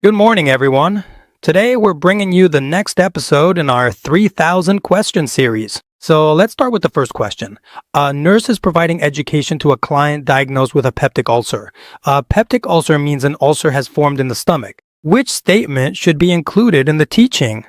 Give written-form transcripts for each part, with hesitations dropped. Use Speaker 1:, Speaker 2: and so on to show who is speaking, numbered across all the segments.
Speaker 1: Good morning, everyone. Today we're bringing you the next episode in our 3,000 question series. So let's start with the first question. A nurse is providing education to a client diagnosed with a peptic ulcer. A peptic ulcer means an ulcer has formed in the stomach. Which statement should be included in the teaching?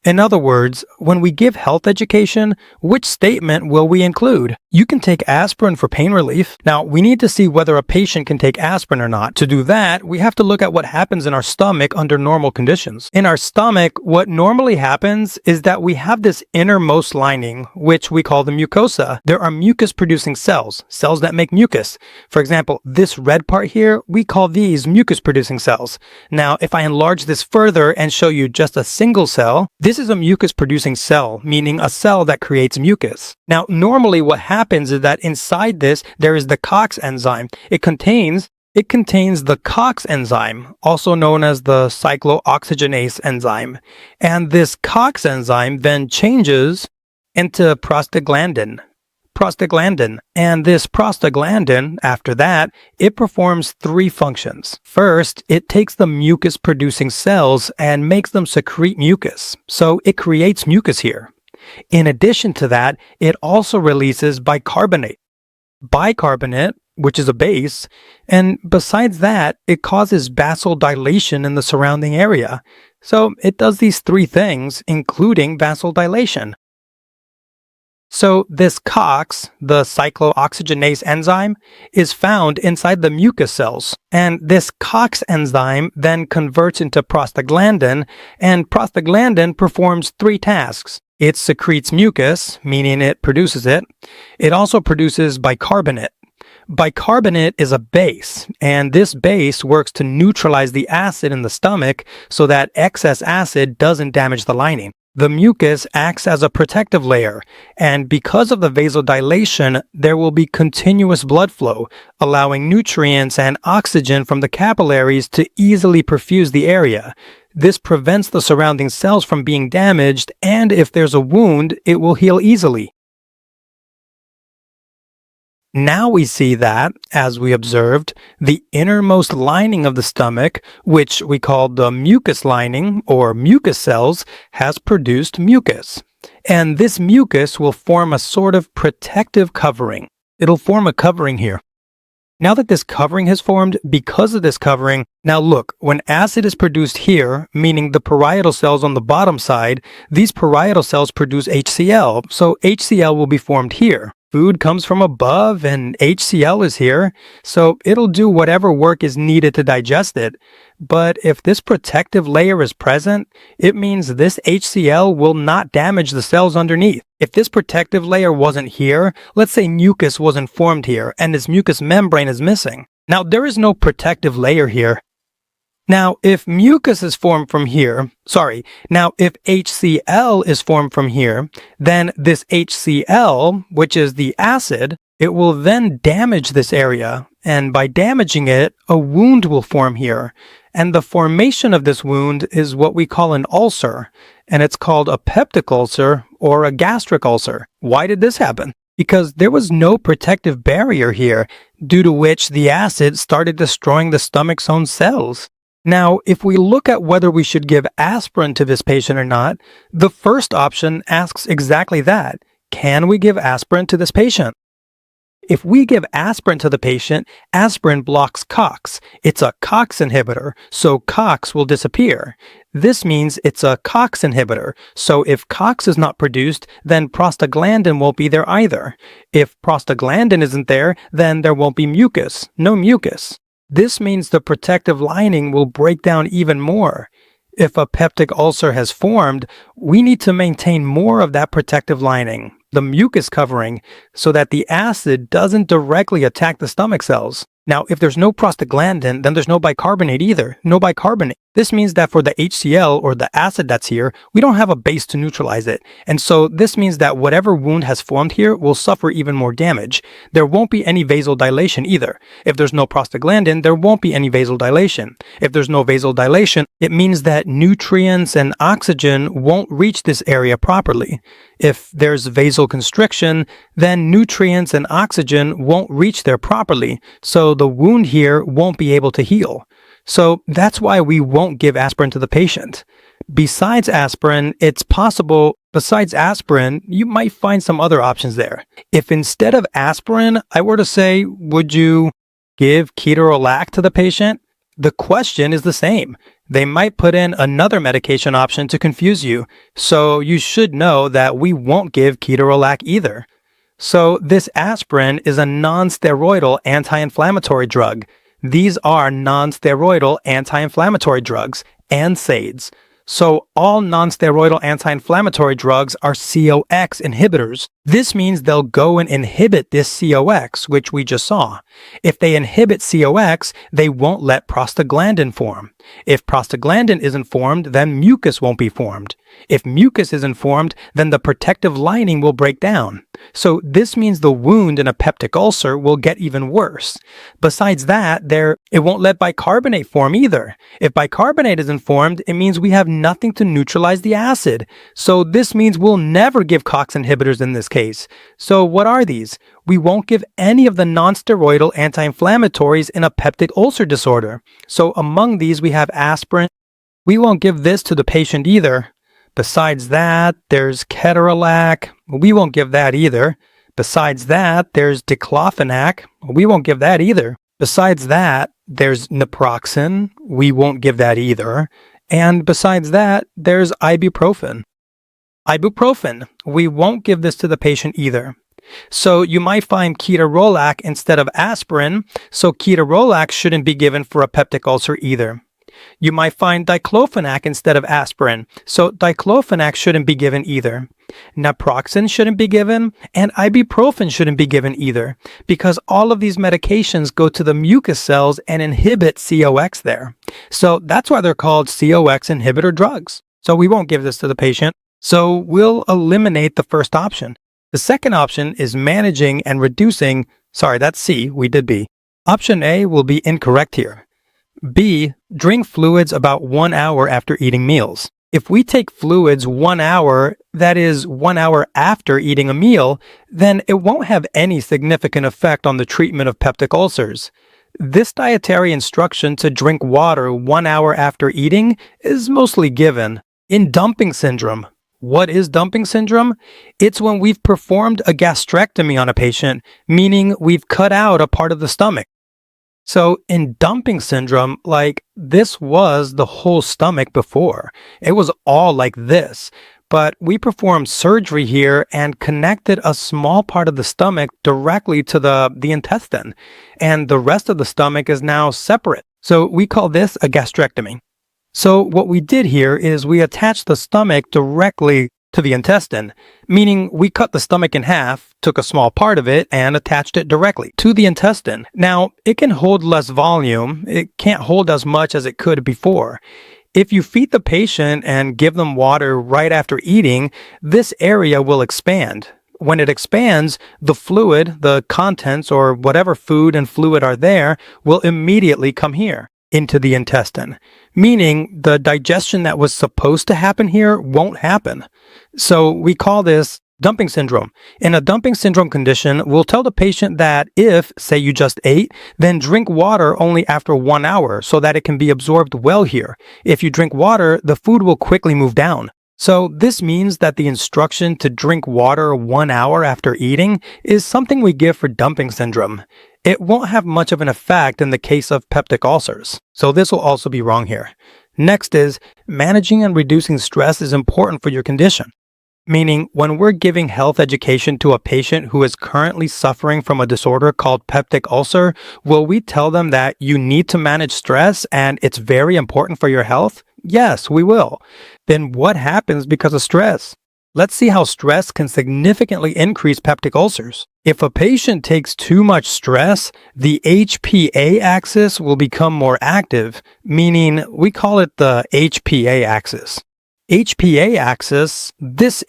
Speaker 1: In other words, when we give health education, which statement will we include? You can take aspirin for pain relief. Now, we need to see whether a patient can take aspirin or not. To do that, we have to look at what happens in our stomach under normal conditions. In our stomach, what normally happens is that we have this innermost lining, which we call the mucosa. There are mucus-producing cells, cells that make mucus. For example, this red part here, we call these mucus-producing cells. Now, if I enlarge this further and show you just a single cell, this is a mucus-producing cell, meaning a cell that creates mucus. Now, normally what happens is that inside this, there is the COX enzyme. It contains the COX enzyme, also known as the cyclooxygenase enzyme. And this COX enzyme then changes into prostaglandin. And this prostaglandin, after that, it performs three functions. First, it takes the mucus-producing cells and makes them secrete mucus. So it creates mucus here. In addition to that, it also releases bicarbonate, which is a base, and besides that, it causes vasodilation in the surrounding area. So it does these three things, including vasodilation. So this COX, the cyclooxygenase enzyme, is found inside the mucus cells. And this COX enzyme then converts into prostaglandin, and prostaglandin performs three tasks. It secretes mucus, meaning it produces it. It also produces bicarbonate. Bicarbonate is a base, and this base works to neutralize the acid in the stomach so that excess acid doesn't damage the lining. The mucus acts as a protective layer, and because of the vasodilation, there will be continuous blood flow, allowing nutrients and oxygen from the capillaries to easily perfuse the area. This prevents the surrounding cells from being damaged, and if there's a wound, it will heal easily. Now we see that, as we observed, the innermost lining of the stomach, which we call the mucus lining or mucus cells, has produced mucus. And this mucus will form a sort of protective covering. It'll form a covering here. Now that this covering has formed, because of this covering, now look, when acid is produced here, meaning the parietal cells on the bottom side, these parietal cells produce HCl, so HCl will be formed here. Food comes from above and HCl is here, so it'll do whatever work is needed to digest it. But if this protective layer is present, it means this HCl will not damage the cells underneath. If this protective layer wasn't here, let's say mucus wasn't formed here and this mucous membrane is missing. Now there is no protective layer here. Now, if mucus is formed from here, if HCl is formed from here, then this HCl, which is the acid, it will then damage this area. And by damaging it, a wound will form here. And the formation of this wound is what we call an ulcer. And it's called a peptic ulcer or a gastric ulcer. Why did this happen? Because there was no protective barrier here, due to which the acid started destroying the stomach's own cells. Now, if we look at whether we should give aspirin to this patient or not, the first option asks exactly that. Can we give aspirin to this patient? If we give aspirin to the patient, aspirin blocks COX. It's a COX inhibitor, so COX will disappear. This means it's a COX inhibitor, so if COX is not produced, then prostaglandin won't be there either. If prostaglandin isn't there, then there won't be mucus, no mucus. This means the protective lining will break down even more. If a peptic ulcer has formed, we need to maintain more of that protective lining, the mucus covering, so that the acid doesn't directly attack the stomach cells. Now, if there's no prostaglandin, then there's no bicarbonate either, no bicarbonate. This means that for the HCl or the acid that's here, we don't have a base to neutralize it. And so this means that whatever wound has formed here will suffer even more damage. There won't be any vasodilation either. If there's no prostaglandin, there won't be any vasodilation. If there's no vasodilation, it means that nutrients and oxygen won't reach this area properly. If there's vasoconstriction, then nutrients and oxygen won't reach there properly, so the wound here won't be able to heal. So that's why we won't give aspirin to the patient. Besides aspirin, you might find some other options there. If instead of aspirin, I were to say, would you give ketorolac to the patient? The question is the same. They might put in another medication option to confuse you. So you should know that we won't give ketorolac either. So this aspirin is a non-steroidal anti-inflammatory drug. These are non-steroidal anti-inflammatory drugs, NSAIDs. So all non-steroidal anti-inflammatory drugs are COX inhibitors. This means they'll go and inhibit this COX, which we just saw. If they inhibit COX, they won't let prostaglandin form. If prostaglandin isn't formed, then mucus won't be formed. If mucus isn't formed, then the protective lining will break down. So this means the wound in a peptic ulcer will get even worse. Besides that, it won't let bicarbonate form either. If bicarbonate isn't formed, it means we have nothing to neutralize the acid. So this means we'll never give COX inhibitors in this case. So what are these? We won't give any of the non-steroidal anti-inflammatories in a peptic ulcer disorder. So among these, we have aspirin. We won't give this to the patient either. Besides that, there's ketorolac. We won't give that either. Besides that, there's diclofenac. We won't give that either. Besides that, there's naproxen. We won't give that either. And besides that, there's ibuprofen. Ibuprofen. We won't give this to the patient either. So you might find ketorolac instead of aspirin, so ketorolac shouldn't be given for a peptic ulcer either. You might find diclofenac instead of aspirin, so diclofenac shouldn't be given either. Naproxen shouldn't be given, and ibuprofen shouldn't be given either, because all of these medications go to the mucus cells and inhibit COX there. So that's why they're called COX inhibitor drugs. So we won't give this to the patient. So we'll eliminate the first option. The second option is managing and reducing. Sorry, that's C. We did B. Option A will be incorrect here. B, drink fluids about 1 hour after eating meals. If we take fluids 1 hour, that is 1 hour after eating a meal, then it won't have any significant effect on the treatment of peptic ulcers. This dietary instruction to drink water 1 hour after eating is mostly given. In dumping syndrome, what is dumping syndrome? It's when we've performed a gastrectomy on a patient, meaning we've cut out a part of the stomach. So in dumping syndrome, this was the whole stomach before. It was all like this, but we performed surgery here and connected a small part of the stomach directly to the intestine, and the rest of the stomach is now separate. So we call this a gastrectomy. So what we did here is we attached the stomach directly to the intestine, meaning we cut the stomach in half, took a small part of it, and attached it directly to the intestine. Now, it can hold less volume. It can't hold as much as it could before. If you feed the patient and give them water right after eating, this area will expand. When it expands, the fluid, the contents, or whatever food and fluid are there, will immediately come here into the intestine, meaning the digestion that was supposed to happen here won't happen. So we call this dumping syndrome. In a dumping syndrome condition, we'll tell the patient that if, say you just ate, then drink water only after 1 hour so that it can be absorbed well here. If you drink water, the food will quickly move down. So this means that the instruction to drink water 1 hour after eating is something we give for dumping syndrome. It won't have much of an effect in the case of peptic ulcers. So this will also be wrong here. Next is managing and reducing stress is important for your condition. Meaning, when we're giving health education to a patient who is currently suffering from a disorder called peptic ulcer, will we tell them that you need to manage stress and it's very important for your health? Yes, we will. Then what happens because of stress? Let's see how stress can significantly increase peptic ulcers. If a patient takes too much stress, the HPA axis will become more active, meaning we call it the HPA axis. This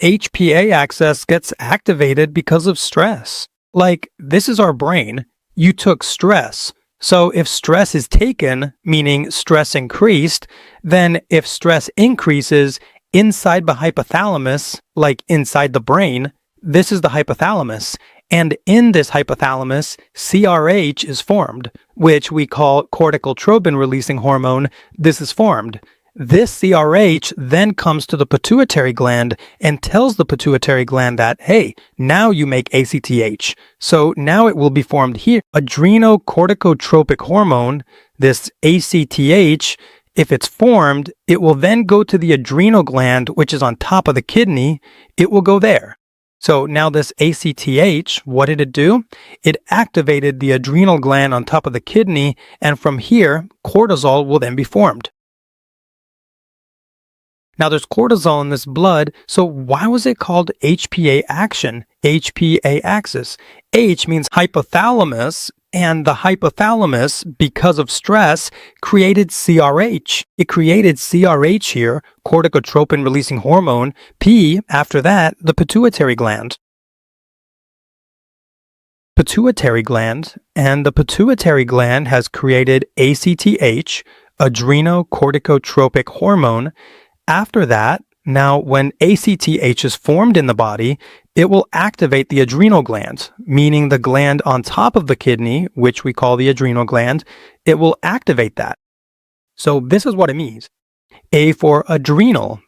Speaker 1: HPA axis gets activated because of stress. This is our brain. You took stress. So if stress is taken, meaning stress increased, then if stress increases inside the hypothalamus, inside the brain, this is the hypothalamus. And in this hypothalamus, CRH is formed, which we call corticotropin-releasing hormone. This is formed. This CRH then comes to the pituitary gland and tells the pituitary gland that, hey, now you make ACTH. So now it will be formed here. Adrenocorticotropic hormone, this ACTH, if it's formed, it will then go to the adrenal gland, which is on top of the kidney. It will go there. So now this ACTH, what did it do? It activated the adrenal gland on top of the kidney, and from here, cortisol will then be formed. Now there's cortisol in this blood, so why was it called HPA action, HPA axis? H means hypothalamus, and the hypothalamus, because of stress, created CRH. It created CRH here, corticotropin-releasing hormone. P, after that, the pituitary gland. Pituitary gland, and the pituitary gland has created ACTH, adrenocorticotropic hormone. After that, now when ACTH is formed in the body, it will activate the adrenal gland, meaning the gland on top of the kidney, which we call the adrenal gland. It will activate that. So this is what it means. A for adrenal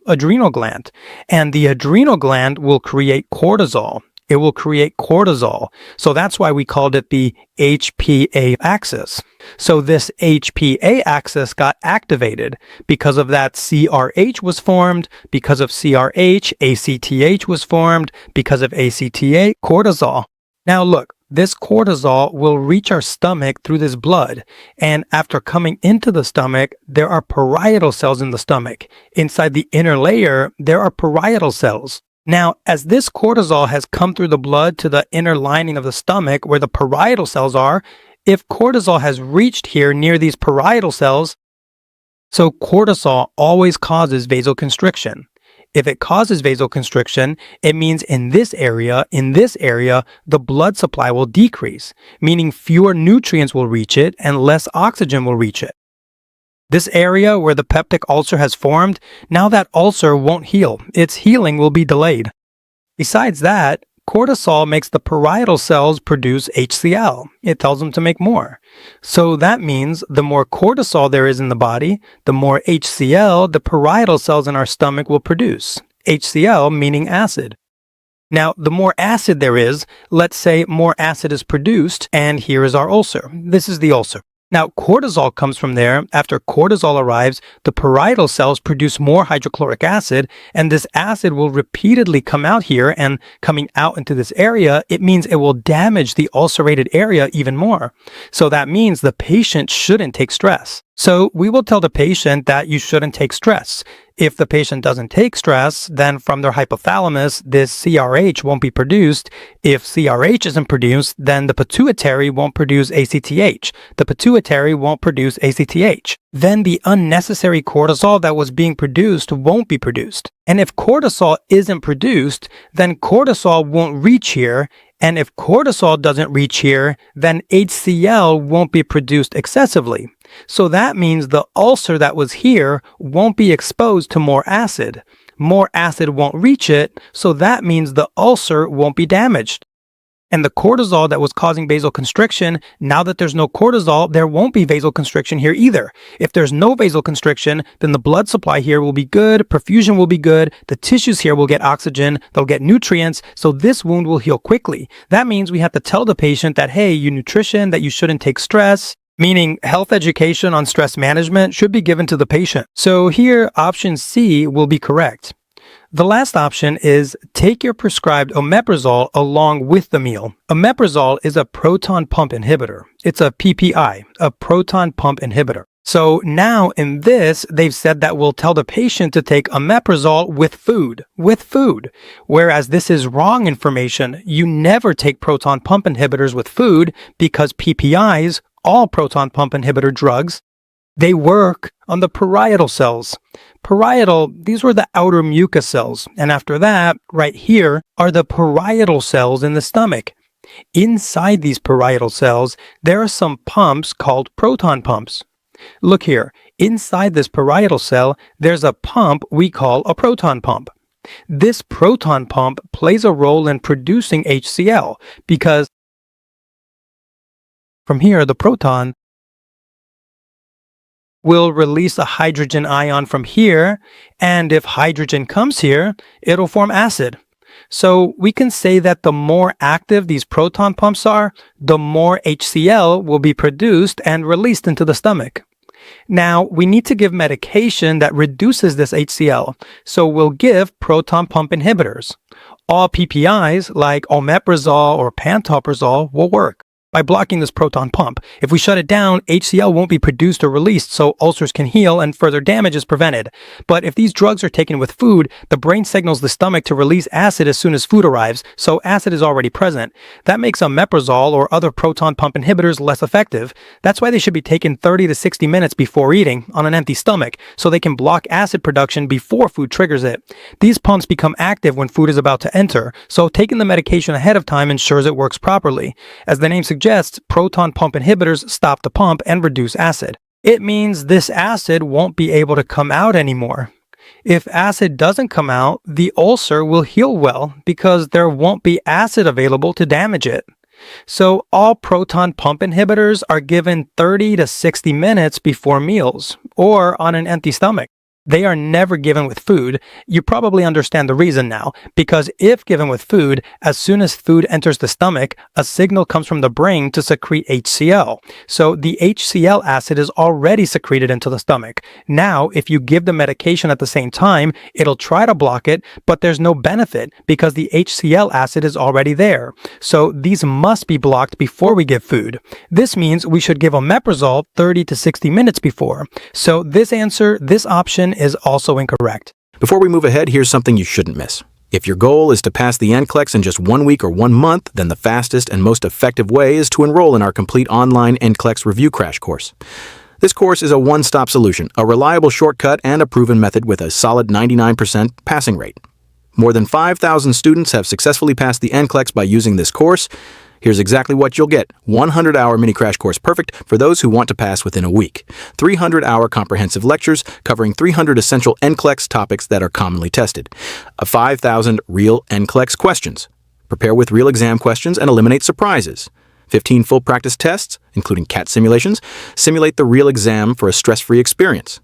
Speaker 1: gland. And the adrenal gland will create cortisol. It will create cortisol. So that's why we called it the HPA axis. So this HPA axis got activated. Because of that, CRH was formed. Because of CRH, ACTH was formed. Because of ACTH, cortisol. Now look, this cortisol will reach our stomach through this blood. And after coming into the stomach, there are parietal cells in the stomach. Inside the inner layer, there are parietal cells. Now, as this cortisol has come through the blood to the inner lining of the stomach where the parietal cells are, if cortisol has reached here near these parietal cells, so cortisol always causes vasoconstriction. If it causes vasoconstriction, it means in this area, the blood supply will decrease, meaning fewer nutrients will reach it and less oxygen will reach it. This area where the peptic ulcer has formed, now that ulcer won't heal. Its healing will be delayed. Besides that, cortisol makes the parietal cells produce HCl. It tells them to make more. So that means the more cortisol there is in the body, the more HCl the parietal cells in our stomach will produce. HCl meaning acid. Now, the more acid there is, let's say more acid is produced, and here is our ulcer. This is the ulcer. Now, cortisol comes from there. After cortisol arrives, the parietal cells produce more hydrochloric acid, and this acid will repeatedly come out here, and coming out into this area, it means it will damage the ulcerated area even more. So that means the patient shouldn't take stress. So we will tell the patient that you shouldn't take stress. If the patient doesn't take stress, then from their hypothalamus, this CRH won't be produced. If CRH isn't produced, then the pituitary won't produce ACTH. The pituitary won't produce ACTH. Then the unnecessary cortisol that was being produced won't be produced. And if cortisol isn't produced, then cortisol won't reach here. And if cortisol doesn't reach here, then HCl won't be produced excessively. So that means the ulcer that was here won't be exposed to more acid. More acid won't reach it, so that means the ulcer won't be damaged. And the cortisol that was causing vasoconstriction, now that there's no cortisol, there won't be vasoconstriction here either. If there's no vasoconstriction, then the blood supply here will be good, perfusion will be good, the tissues here will get oxygen, they'll get nutrients, so this wound will heal quickly. That means we have to tell the patient that, hey, you nutrition, that you shouldn't take stress, meaning health education on stress management should be given to the patient. So here, option C will be correct. The last option is take your prescribed omeprazole along with the meal. Omeprazole is a proton pump inhibitor. It's a PPI, a proton pump inhibitor. So now in this, they've said that we'll tell the patient to take omeprazole with food, whereas this is wrong information. You never take proton pump inhibitors with food because PPIs, all proton pump inhibitor drugs, they work on the parietal cells. Parietal, these were the outer mucus cells. And after that, right here, are the parietal cells in the stomach. Inside these parietal cells, there are some pumps called proton pumps. Look here, inside this parietal cell, there's a pump we call a proton pump. This proton pump plays a role in producing HCl because from here, the proton will release a hydrogen ion from here, and if hydrogen comes here, it'll form acid. So we can say that the more active these proton pumps are, the more HCl will be produced and released into the stomach. Now, we need to give medication that reduces this HCl, so we'll give proton pump inhibitors. All PPIs, like omeprazole or pantoprazole, will work by blocking this proton pump. If we shut it down, HCl won't be produced or released, so ulcers can heal and further damage is prevented. But if these drugs are taken with food, the brain signals the stomach to release acid as soon as food arrives, so acid is already present. That makes omeprazole or other proton pump inhibitors less effective. That's why they should be taken 30 to 60 minutes before eating on an empty stomach, so they can block acid production before food triggers it. These pumps become active when food is about to enter, so taking the medication ahead of time ensures it works properly. As the name suggests, proton pump inhibitors stop the pump and reduce acid. It means this acid won't be able to come out anymore. If acid doesn't come out, the ulcer will heal well because there won't be acid available to damage it. So all proton pump inhibitors are given 30 to 60 minutes before meals or on an empty stomach. They are never given with food. You probably understand the reason now, because if given with food, as soon as food enters the stomach, a signal comes from the brain to secrete HCl. So the HCl acid is already secreted into the stomach. Now, if you give the medication at the same time, it'll try to block it, but there's no benefit because the HCl acid is already there. So these must be blocked before we give food. This means we should give omeprazole 30 to 60 minutes before. So this option is also incorrect.
Speaker 2: Before we move ahead, here's something you shouldn't miss. If your goal is to pass the NCLEX in just 1 week or 1 month, then the fastest and most effective way is to enroll in our complete online NCLEX review crash course. This course is a one-stop solution, a reliable shortcut, and a proven method with a solid 99% passing rate. More than 5,000 students have successfully passed the NCLEX by using this course. Here's exactly what you'll get. 100-hour mini crash course perfect for those who want to pass within a week. 300-hour comprehensive lectures covering 300 essential NCLEX topics that are commonly tested. 5,000 real NCLEX questions. Prepare with real exam questions and eliminate surprises. 15 full practice tests, including CAT simulations, simulate the real exam for a stress-free experience.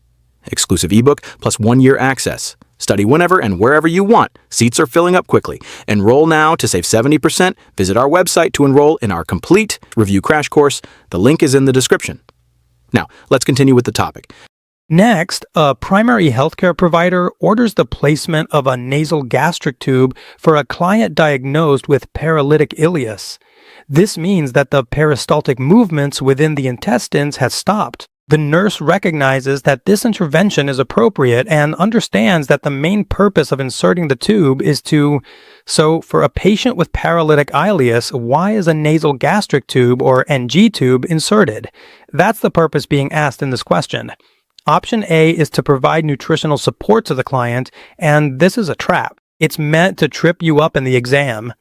Speaker 2: Exclusive ebook plus 1-year access. Study whenever and wherever you want. Seats are filling up quickly. Enroll now to save 70%. Visit our website to enroll in our complete review crash course. The link is in the description. Now, let's continue with the topic.
Speaker 1: Next, a primary healthcare provider orders the placement of a nasal gastric tube for a client diagnosed with paralytic ileus. This means that the peristaltic movements within the intestines have stopped. The nurse recognizes that this intervention is appropriate and understands that the main purpose of inserting the tube is so for a patient with paralytic ileus, why is a nasal gastric tube or NG tube inserted? That's the purpose being asked in this question. Option A is to provide nutritional support to the client, and this is a trap. It's meant to trip you up in the exam.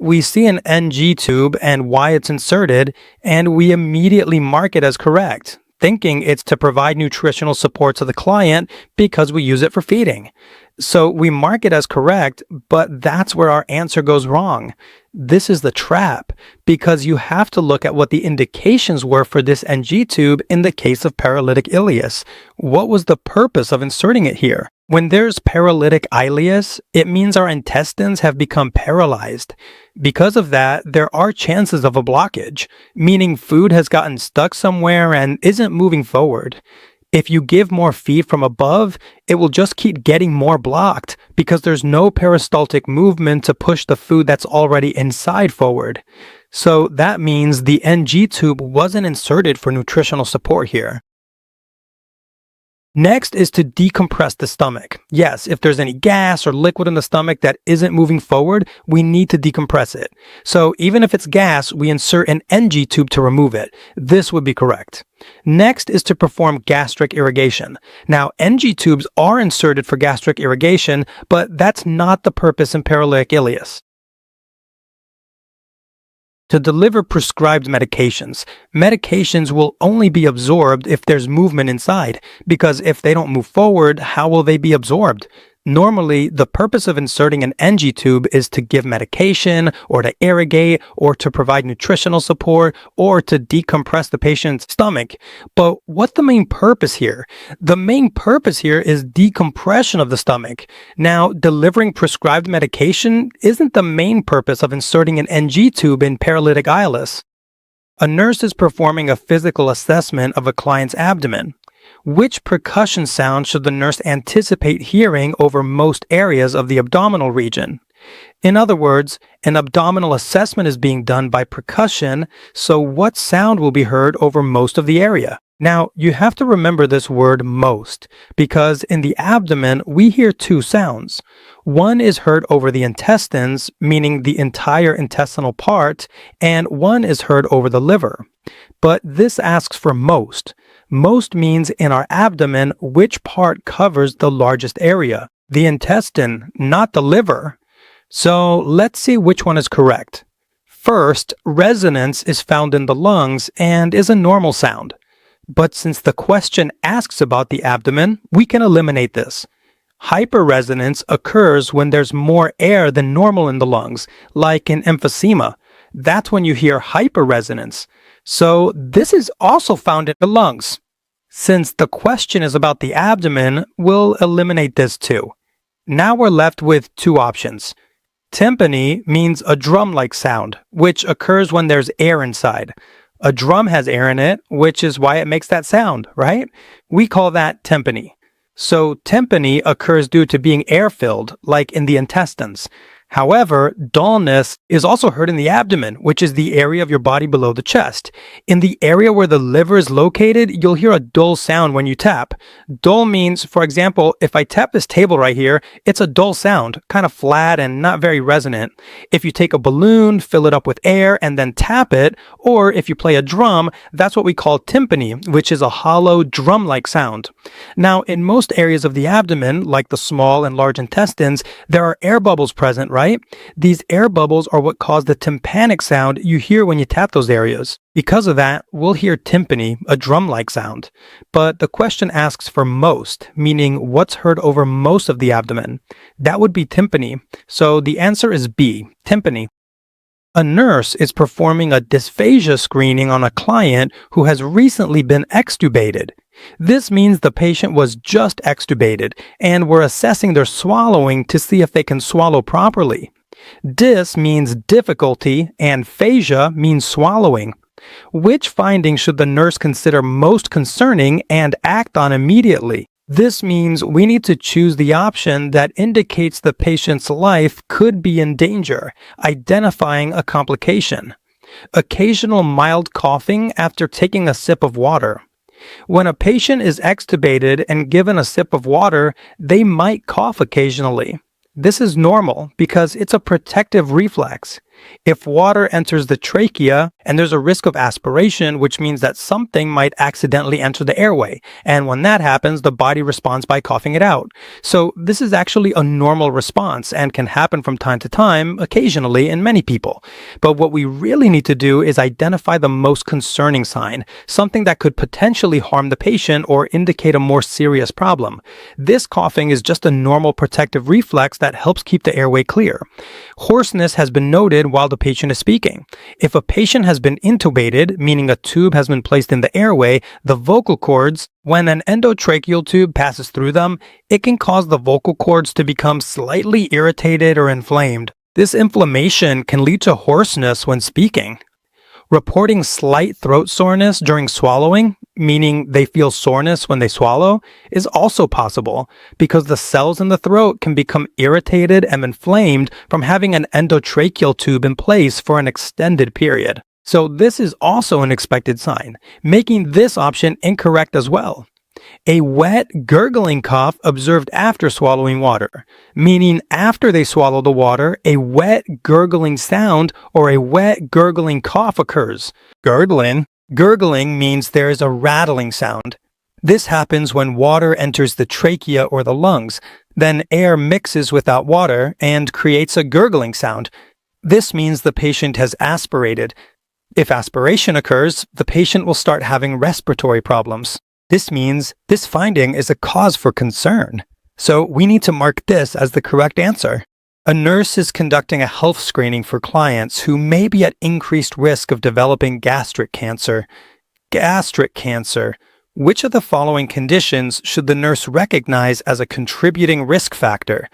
Speaker 1: We see an NG tube and why it's inserted, and we immediately mark it as correct, thinking it's to provide nutritional support to the client because we use it for feeding. So we mark it as correct, but that's where our answer goes wrong. This is the trap, because you have to look at what the indications were for this NG tube in the case of paralytic ileus. What was the purpose of inserting it here? When there's paralytic ileus, it means our intestines have become paralyzed. Because of that, there are chances of a blockage, meaning food has gotten stuck somewhere and isn't moving forward. If you give more feed from above, it will just keep getting more blocked because there's no peristaltic movement to push the food that's already inside forward. So that means the NG tube wasn't inserted for nutritional support here. Next is to decompress the stomach. Yes, if there's any gas or liquid in the stomach that isn't moving forward, we need to decompress it. So even if it's gas, we insert an NG tube to remove it. This would be correct. Next is to perform gastric irrigation. Now, NG tubes are inserted for gastric irrigation, but that's not the purpose in paralytic ileus. To deliver prescribed medications, medications will only be absorbed if there's movement inside, because if they don't move forward, how will they be absorbed? Normally, the purpose of inserting an NG tube is to give medication, or to irrigate, or to provide nutritional support, or to decompress the patient's stomach. But what's the main purpose here? The main purpose here is decompression of the stomach. Now, delivering prescribed medication isn't the main purpose of inserting an NG tube in paralytic ileus. A nurse is performing a physical assessment of a client's abdomen. Which percussion sound should the nurse anticipate hearing over most areas of the abdominal region? In other words, an abdominal assessment is being done by percussion, so what sound will be heard over most of the area? Now, you have to remember this word most, because in the abdomen, we hear two sounds. One is heard over the intestines, meaning the entire intestinal part, and one is heard over the liver. But this asks for most. Most means in our abdomen, which part covers the largest area? The intestine, not the liver. So let's see which one is correct. First, resonance is found in the lungs and is a normal sound. But since the question asks about the abdomen, we can eliminate this. Hyperresonance occurs when there's more air than normal in the lungs, like in emphysema. That's when you hear hyperresonance. So this is also found in the lungs. Since the question is about the abdomen, we'll eliminate this too. Now we're left with two options. Tympany means a drum-like sound, which occurs when there's air inside. A drum has air in it, which is why it makes that sound, right? We call that tympany. So tympany occurs due to being air-filled, like in the intestines. However, dullness is also heard in the abdomen, which is the area of your body below the chest. In the area where the liver is located, you'll hear a dull sound when you tap. Dull means, for example, if I tap this table right here, it's a dull sound, kind of flat and not very resonant. If you take a balloon, fill it up with air, and then tap it, or if you play a drum, that's what we call tympany, which is a hollow, drum-like sound. Now, in most areas of the abdomen, like the small and large intestines, there are air bubbles present, right? These air bubbles are what cause the tympanic sound you hear when you tap those areas. Because of that, we'll hear tympany, a drum-like sound. But the question asks for most, meaning what's heard over most of the abdomen. That would be tympany. So the answer is B, tympany. A nurse is performing a dysphagia screening on a client who has recently been extubated. This means the patient was just extubated, and we're assessing their swallowing to see if they can swallow properly. Dys means difficulty, and phagia means swallowing. Which finding should the nurse consider most concerning and act on immediately? This means we need to choose the option that indicates the patient's life could be in danger, identifying a complication. Occasional mild coughing after taking a sip of water. When a patient is extubated and given a sip of water, they might cough occasionally. This is normal because it's a protective reflex. If water enters the trachea and there's a risk of aspiration, which means that something might accidentally enter the airway, and when that happens, the body responds by coughing it out. So this is actually a normal response and can happen from time to time, occasionally in many people. But what we really need to do is identify the most concerning sign, something that could potentially harm the patient or indicate a more serious problem. This coughing is just a normal protective reflex that helps keep the airway clear. Hoarseness has been noted while the patient is speaking. If a patient has been intubated, meaning a tube has been placed in the airway, the vocal cords, when an endotracheal tube passes through them, it can cause the vocal cords to become slightly irritated or inflamed. This inflammation can lead to hoarseness when speaking. Reporting slight throat soreness during swallowing, meaning they feel soreness when they swallow, is also possible because the cells in the throat can become irritated and inflamed from having an endotracheal tube in place for an extended period. So this is also an expected sign, making this option incorrect as well. A wet, gurgling cough observed after swallowing water, meaning after they swallow the water, a wet, gurgling sound or a wet, gurgling cough occurs. Gurgling means there is a rattling sound. This happens when water enters the trachea or the lungs. Then air mixes with that water and creates a gurgling sound. This means the patient has aspirated. If aspiration occurs, the patient will start having respiratory problems. This means this finding is a cause for concern. So we need to mark this as the correct answer. A nurse is conducting a health screening for clients who may be at increased risk of developing gastric cancer. Gastric cancer. Which of the following conditions should the nurse recognize as a contributing risk factor?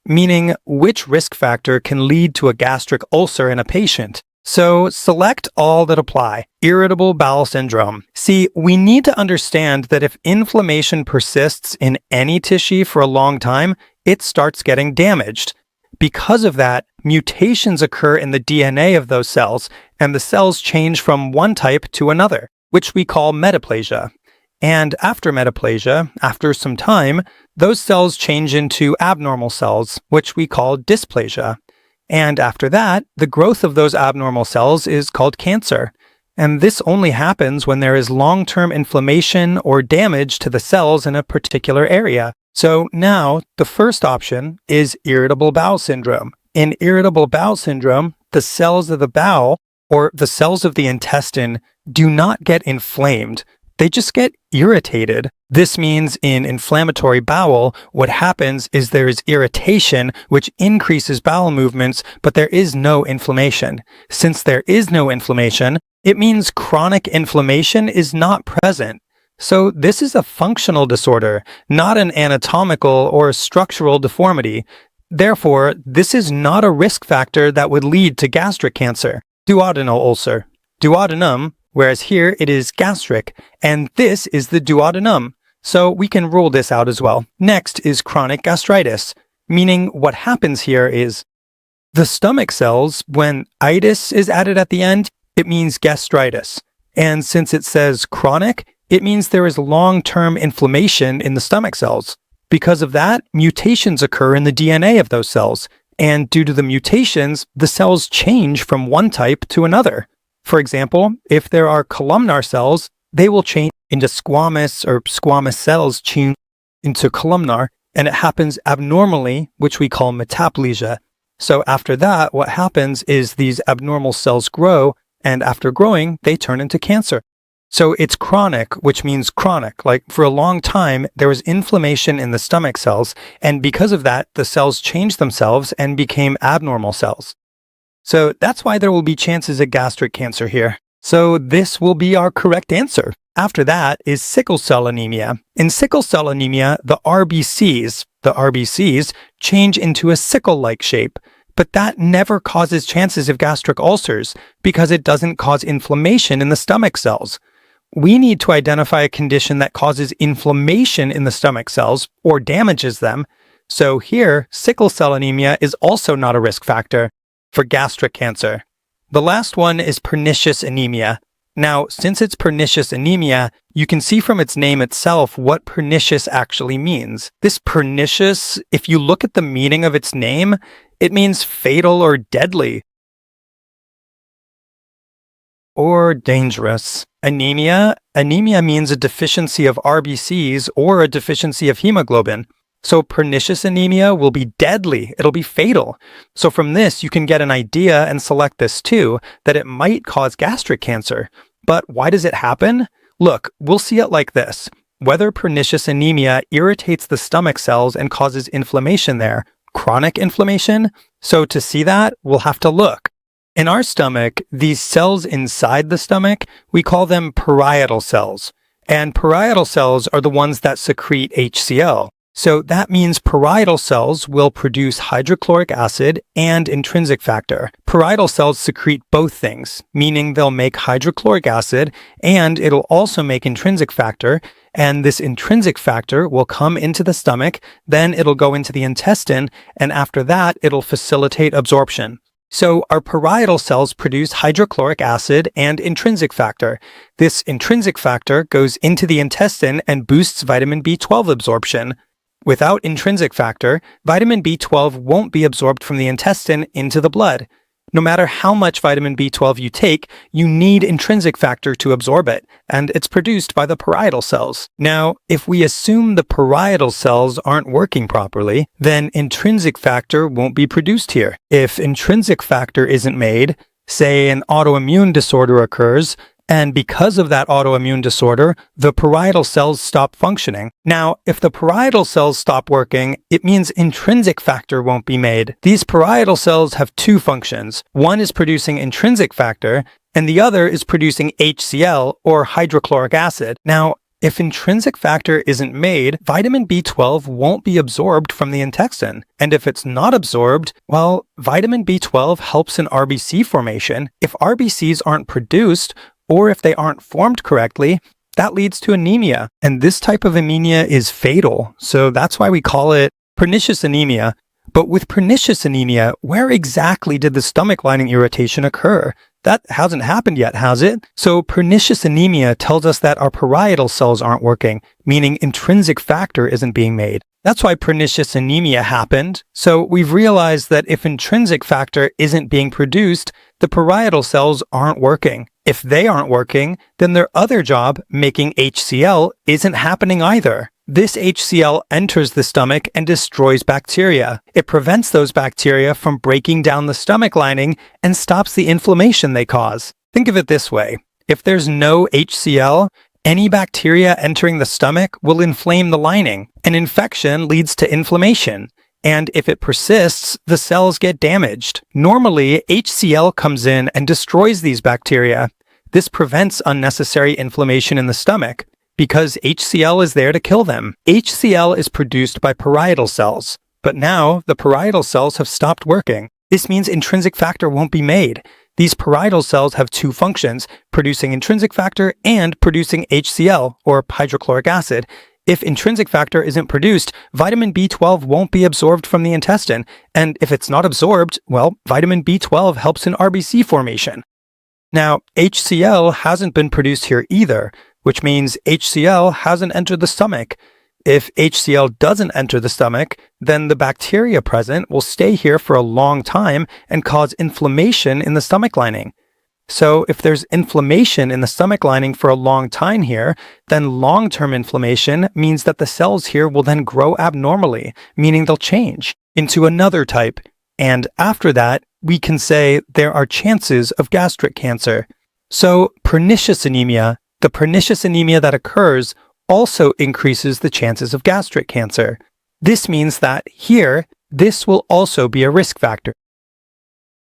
Speaker 1: Meaning, which risk factor can lead to a gastric ulcer in a patient? So select all that apply. Irritable bowel syndrome. See, we need to understand that if inflammation persists in any tissue for a long time, it starts getting damaged. Because of that, mutations occur in the DNA of those cells, and the cells change from one type to another, which we call metaplasia. And after metaplasia, after some time, those cells change into abnormal cells, which we call dysplasia. And after that, the growth of those abnormal cells is called cancer. And this only happens when there is long-term inflammation or damage to the cells in a particular area. So now, the first option is irritable bowel syndrome. In irritable bowel syndrome, the cells of the bowel, or the cells of the intestine, do not get inflamed. They just get irritated. This means in inflammatory bowel, what happens is there is irritation, which increases bowel movements, but there is no inflammation. Since there is no inflammation, it means chronic inflammation is not present. So this is a functional disorder, not an anatomical or structural deformity. Therefore, this is not a risk factor that would lead to gastric cancer. Duodenal ulcer. Duodenum, whereas here it is gastric, and this is the duodenum. So we can rule this out as well. Next is chronic gastritis, meaning what happens here is the stomach cells, when itis is added at the end, it means gastritis. And since it says chronic, it means there is long-term inflammation in the stomach cells. Because of that, mutations occur in the DNA of those cells. And due to the mutations, the cells change from one type to another. For example, if there are columnar cells, they will change into squamous, or squamous cells change into columnar, and it happens abnormally, which we call metaplesia. So after that, what happens is these abnormal cells grow, and after growing, they turn into cancer. So it's chronic, which means chronic. Like for a long time, there was inflammation in the stomach cells, and because of that, the cells changed themselves and became abnormal cells. So that's why there will be chances of gastric cancer here. So this will be our correct answer. After that is sickle cell anemia. In sickle cell anemia, the RBCs change into a sickle-like shape. But that never causes chances of gastric ulcers because it doesn't cause inflammation in the stomach cells. We need to identify a condition that causes inflammation in the stomach cells or damages them. So here, sickle cell anemia is also not a risk factor for gastric cancer. The last one is pernicious anemia. Now, since it's pernicious anemia, you can see from its name itself what pernicious actually means. This pernicious, if you look at the meaning of its name, it means fatal or deadly or dangerous. Anemia means a deficiency of RBCs or a deficiency of hemoglobin. So pernicious anemia will be deadly. It'll be fatal. So from this, you can get an idea and select this too, that it might cause gastric cancer. But why does it happen? Look, we'll see it like this. Whether pernicious anemia irritates the stomach cells and causes inflammation there, chronic inflammation. So to see that, we'll have to look. In our stomach, these cells inside the stomach, we call them parietal cells. And parietal cells are the ones that secrete HCl. So that means parietal cells will produce hydrochloric acid and intrinsic factor. Parietal cells secrete both things, meaning they'll make hydrochloric acid and it'll also make intrinsic factor. And this intrinsic factor will come into the stomach, then it'll go into the intestine, and after that, it'll facilitate absorption. So our parietal cells produce hydrochloric acid and intrinsic factor. This intrinsic factor goes into the intestine and boosts vitamin B12 absorption. Without intrinsic factor, vitamin B12 won't be absorbed from the intestine into the blood. No matter how much vitamin B12 you take, you need intrinsic factor to absorb it, and it's produced by the parietal cells. Now, if we assume the parietal cells aren't working properly, then intrinsic factor won't be produced here. If intrinsic factor isn't made, say an autoimmune disorder occurs, And because of that autoimmune disorder, the parietal cells stop functioning. Now, if the parietal cells stop working, it means intrinsic factor won't be made. These parietal cells have two functions. One is producing intrinsic factor, and the other is producing HCl, or hydrochloric acid. Now, if intrinsic factor isn't made, vitamin B12 won't be absorbed from the intestine. And if it's not absorbed, well, vitamin B12 helps in RBC formation. If RBCs aren't produced, or if they aren't formed correctly, that leads to anemia. And this type of anemia is fatal, so that's why we call it pernicious anemia. But with pernicious anemia, where exactly did the stomach lining irritation occur? That hasn't happened yet, has it? So pernicious anemia tells us that our parietal cells aren't working, meaning intrinsic factor isn't being made. That's why pernicious anemia happened. So we've realized that if intrinsic factor isn't being produced, the parietal cells aren't working. If they aren't working, then their other job, making HCl, isn't happening either. This HCl enters the stomach and destroys bacteria. It prevents those bacteria from breaking down the stomach lining and stops the inflammation they cause. Think of it this way. If there's no HCl, any bacteria entering the stomach will inflame the lining. An infection leads to inflammation. And if it persists, the cells get damaged. Normally, HCl comes in and destroys these bacteria. This prevents unnecessary inflammation in the stomach, because HCl is there to kill them. HCl is produced by parietal cells, but now the parietal cells have stopped working. This means intrinsic factor won't be made. These parietal cells have two functions, producing intrinsic factor and producing HCl, or hydrochloric acid. If intrinsic factor isn't produced, vitamin B12 won't be absorbed from the intestine, and if it's not absorbed, well, vitamin B12 helps in RBC formation. Now, HCl hasn't been produced here either, which means HCl hasn't entered the stomach. If HCl doesn't enter the stomach, then the bacteria present will stay here for a long time and cause inflammation in the stomach lining. So if there's inflammation in the stomach lining for a long time here, then long-term inflammation means that the cells here will then grow abnormally, meaning they'll change into another type. And after that, we can say there are chances of gastric cancer. So pernicious anemia, the pernicious anemia that occurs, also increases the chances of gastric cancer. This means that here, this will also be a risk factor.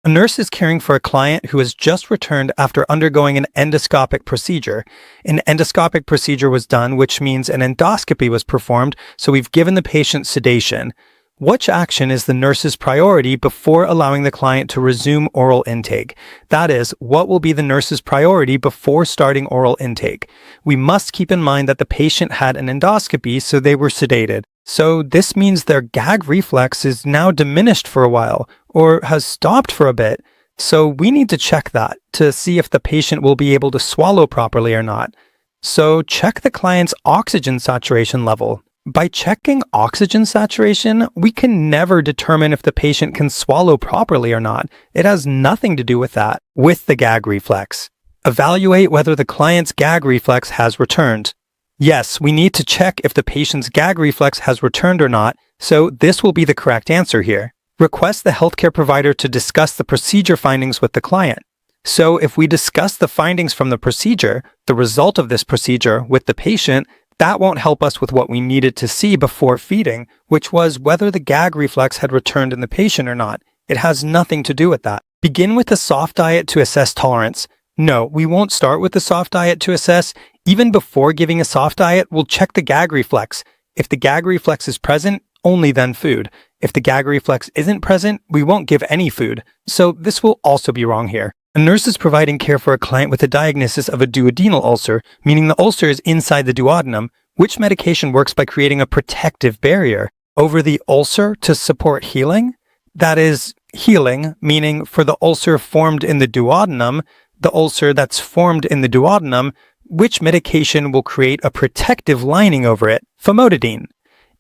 Speaker 1: A nurse is caring for a client who has just returned after undergoing an endoscopic procedure. An endoscopic procedure was done, which means an endoscopy was performed, so we've given the patient sedation. Which action is the nurse's priority before allowing the client to resume oral intake? That is, what will be the nurse's priority before starting oral intake? We must keep in mind that the patient had an endoscopy, so they were sedated. So this means their gag reflex is now diminished for a while, or has stopped for a bit. So we need to check that to see if the patient will be able to swallow properly or not. So check the client's oxygen saturation level. By checking oxygen saturation, we can never determine if the patient can swallow properly or not. It has nothing to do with that, with the gag reflex. Evaluate whether the client's gag reflex has returned. Yes, we need to check if the patient's gag reflex has returned or not, so this will be the correct answer here. Request the healthcare provider to discuss the procedure findings with the client. So if we discuss the findings from the procedure, the result of this procedure, with the patient, that won't help us with what we needed to see before feeding, which was whether the gag reflex had returned in the patient or not. It has nothing to do with that. Begin with a soft diet to assess tolerance. No, we won't start with the soft diet to assess. Even before giving a soft diet, we'll check the gag reflex. If the gag reflex is present, only then food. If the gag reflex isn't present, we won't give any food. So this will also be wrong here. A nurse is providing care for a client with a diagnosis of a duodenal ulcer, meaning the ulcer is inside the duodenum. Which medication works by creating a protective barrier over the ulcer to support healing? That is, healing, meaning for the ulcer formed in the duodenum, the ulcer that's formed in the duodenum, which medication will create a protective lining over it? Famotidine.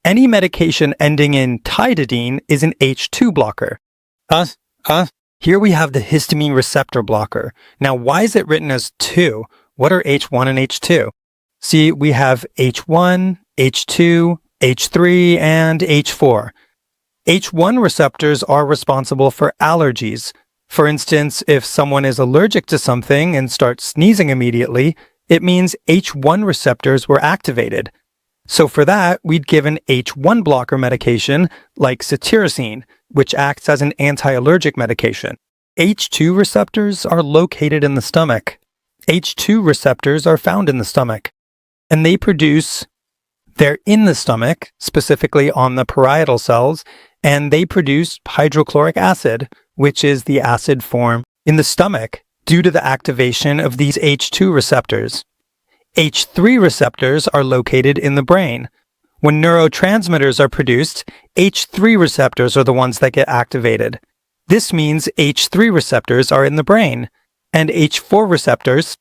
Speaker 1: Any medication ending in tididine is an H2 blocker. Here we have the histamine receptor blocker. Now, why is it written as 2? What are H1 and H2? See, we have H1, H2, H3, and H4. H1 receptors are responsible for allergies. For instance, if someone is allergic to something and starts sneezing immediately, it means H1 receptors were activated. So for that, we'd give an H1 blocker medication like cetirizine, which acts as an anti-allergic medication. H2 receptors are located in the stomach. H2 receptors are found in the stomach, and they're in the stomach, specifically on the parietal cells, and they produce hydrochloric acid, which is the acid form in the stomach due to the activation of these H2 receptors. H3 receptors are located in the brain. When neurotransmitters are produced, H3 receptors are the ones that get activated. This means H3 receptors are in the brain, and H4 receptors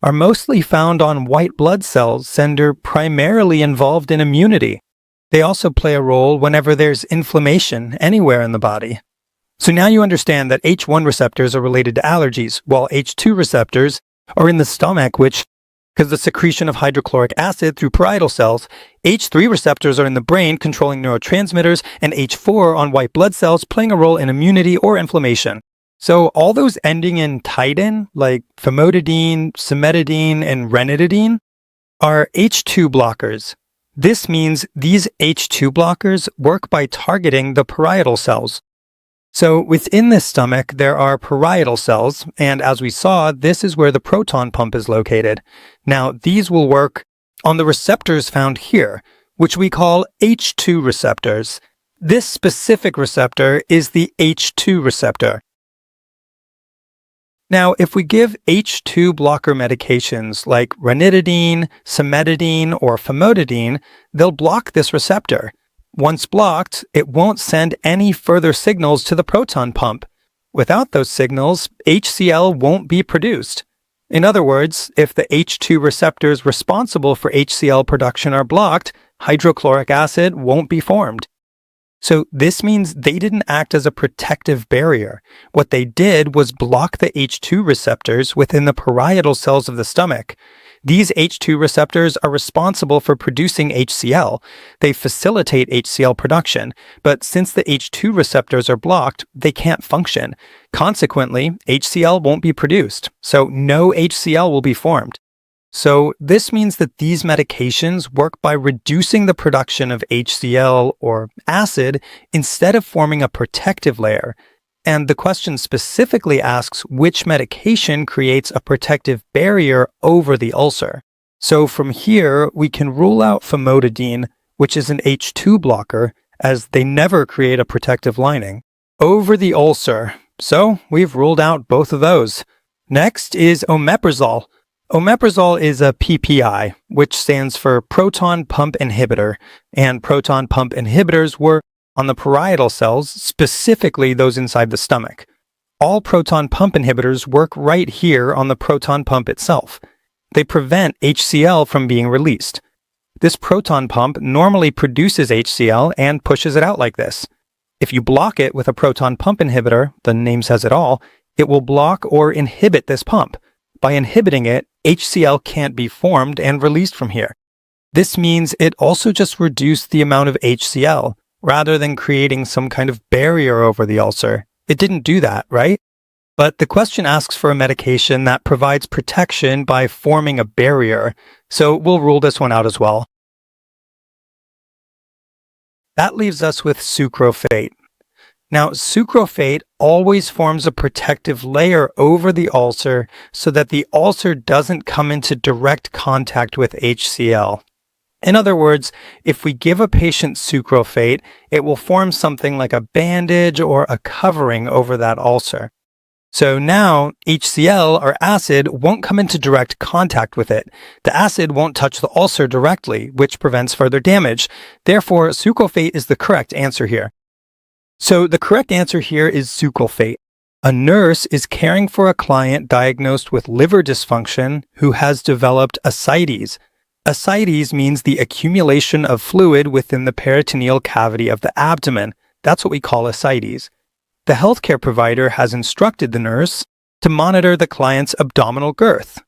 Speaker 1: are mostly found on white blood cells and are primarily involved in immunity. They also play a role whenever there's inflammation anywhere in the body. So now you understand that H1 receptors are related to allergies, while H2 receptors are in the stomach, because the secretion of hydrochloric acid through parietal cells, H3 receptors are in the brain controlling neurotransmitters, and H4 on white blood cells playing a role in immunity or inflammation. So all those ending in tidine, like famotidine, cimetidine, and ranitidine, are H2 blockers. This means these H2 blockers work by targeting the parietal cells. So within the stomach, there are parietal cells, and as we saw, this is where the proton pump is located. Now, these will work on the receptors found here, which we call H2 receptors. This specific receptor is the H2 receptor. Now, if we give H2 blocker medications like ranitidine, cimetidine, or famotidine, they'll block this receptor. Once blocked, it won't send any further signals to the proton pump. Without those signals, HCl won't be produced. In other words, if the H2 receptors responsible for HCl production are blocked, hydrochloric acid won't be formed. So this means they didn't act as a protective barrier. What they did was block the H2 receptors within the parietal cells of the stomach. These H2 receptors are responsible for producing HCl. They facilitate HCl production, but since the H2 receptors are blocked, they can't function. Consequently, HCl won't be produced, so no HCl will be formed. So this means that these medications work by reducing the production of HCl or acid instead of forming a protective layer. And the question specifically asks which medication creates a protective barrier over the ulcer. So from here, we can rule out famotidine, which is an H2 blocker, as they never create a protective lining, over the ulcer. So we've ruled out both of those. Next is omeprazole. Omeprazole is a PPI, which stands for proton pump inhibitor, and proton pump inhibitors work on the parietal cells, specifically those inside the stomach. All proton pump inhibitors work right here on the proton pump itself. They prevent HCl from being released. This proton pump normally produces HCl and pushes it out like this. If you block it with a proton pump inhibitor, the name says it all, it will block or inhibit this pump. By inhibiting it, HCl can't be formed and released from here. This means it also just reduced the amount of HCl, rather than creating some kind of barrier over the ulcer. It didn't do that, right? But the question asks for a medication that provides protection by forming a barrier, so we'll rule this one out as well. That leaves us with sucralfate. Now, sucralfate always forms a protective layer over the ulcer so that the ulcer doesn't come into direct contact with HCl. In other words, if we give a patient sucralfate, it will form something like a bandage or a covering over that ulcer. So now, HCl or acid won't come into direct contact with it. The acid won't touch the ulcer directly, which prevents further damage. Therefore, sucralfate is the correct answer here. So the correct answer here is sucralfate. A nurse is caring for a client diagnosed with liver dysfunction who has developed ascites. Ascites means the accumulation of fluid within the peritoneal cavity of the abdomen. That's what we call ascites. The healthcare provider has instructed the nurse to monitor the client's abdominal girth.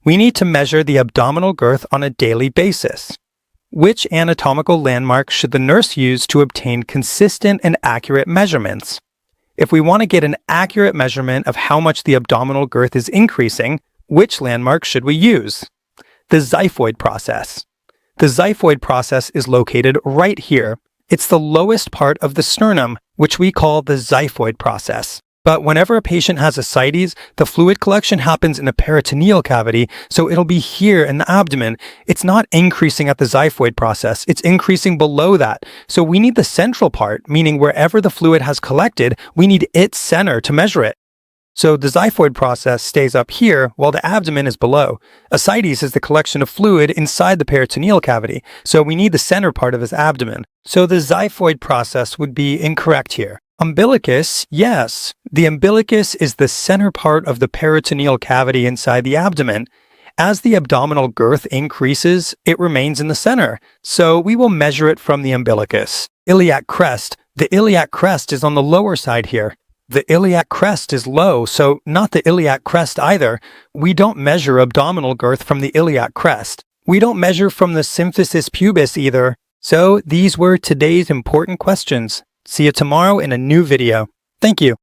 Speaker 1: We need to measure the abdominal girth on a daily basis. Which anatomical landmark should the nurse use to obtain consistent and accurate measurements? If we want to get an accurate measurement of how much the abdominal girth is increasing, which landmark should we use? The xiphoid process. The xiphoid process is located right here. It's the lowest part of the sternum, which we call the xiphoid process. But whenever a patient has ascites, the fluid collection happens in the peritoneal cavity, so it'll be here in the abdomen. It's not increasing at the xiphoid process, it's increasing below that. So we need the central part, meaning wherever the fluid has collected, we need its center to measure it. So the xiphoid process stays up here while the abdomen is below. Ascites is the collection of fluid inside the peritoneal cavity, so we need the center part of his abdomen. So the xiphoid process would be incorrect here. Umbilicus, yes. The umbilicus is the center part of the peritoneal cavity inside the abdomen. As the abdominal girth increases, it remains in the center, so we will measure it from the umbilicus. Iliac crest. The iliac crest is on the lower side here. The iliac crest is low, so not the iliac crest either. We don't measure abdominal girth from the iliac crest. We don't measure from the symphysis pubis either. So these were today's important questions. See you tomorrow in a new video. Thank you.